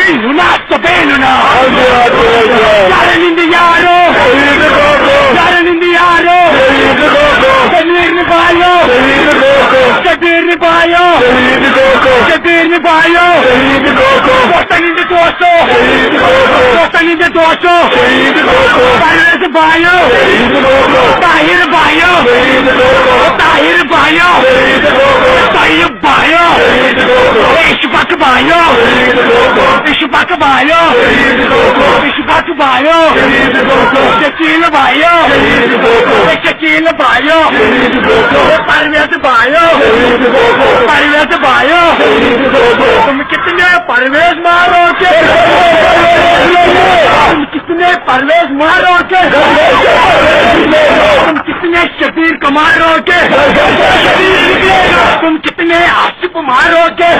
Lunazzo Benuna Yaren Indiano Yaren Indiano Kabir Nibayo Kabir Nibayo Kabir Nibayo Dostan indi dosto Dostan indi dosto Parvez Bayo Tahir Bayo Tahir Bayo Tayyip Bayo Eşbak Bayo Eşbak Bayo Eşbak Bayo Şekil Bayo Şekil Bayo Parvez Bayo Parvez Bayo तुम कितने परवेज मारोगे तुम कितने परवेज मारोगे तुम कितने शबीर को मारोगे तुम कितने आसिफ मारोगे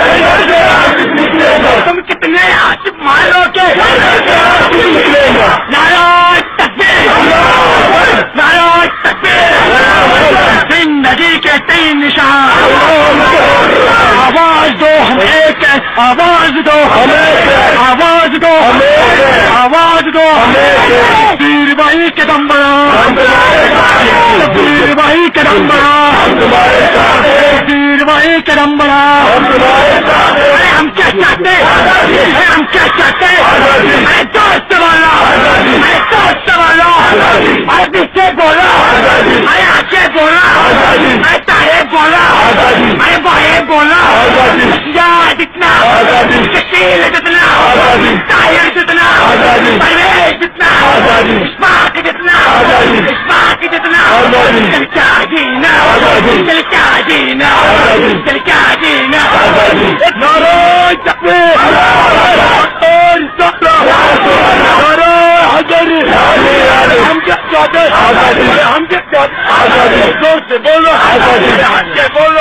तुम कितने आसिफ मारोगे नाराज तकबीर नाराज तकबीर जिंदगी के तीन निशान आवाज दो हम एक है आवाज दो हमें आवाज दो आवाज दो वीर भाई के दम बड़ा वीर भाई के दम बड़ा वीर भाई के दम बड़ा अरे हम क्या चाहते हम क्या चाहते अरे दोस्त वाला अरे दोस्त वाला अरे पीछे बोला अरे आगे बोला अरे तारे बोला अरे बाहे बोला जितना शकील जितना ताहिर जितना परवेज जितना इस्माक जितना इस्माक जितना चल क्या जीना चल क्या जीना चल क्या जीना नाराज तकबीर और हम क्या चाहते हम क्या चाहते जोर से बोलो आगे बोलो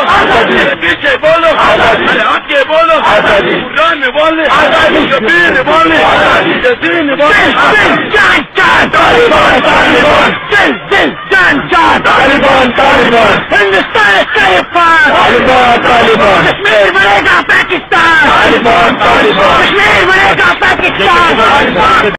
पीछे बोलो आगे बोलो कुरान बोले कबीर बोले यजीन बोले जान जान तालिबान तालिबान दिल दिल जान जान तालिबान तालिबान हिंदुस्तान तालिबान तालिबान तालिबान कश्मीर बनेगा पाकिस्तान तालिबान तालिबान कश्मीर बनेगा पाकिस्तान।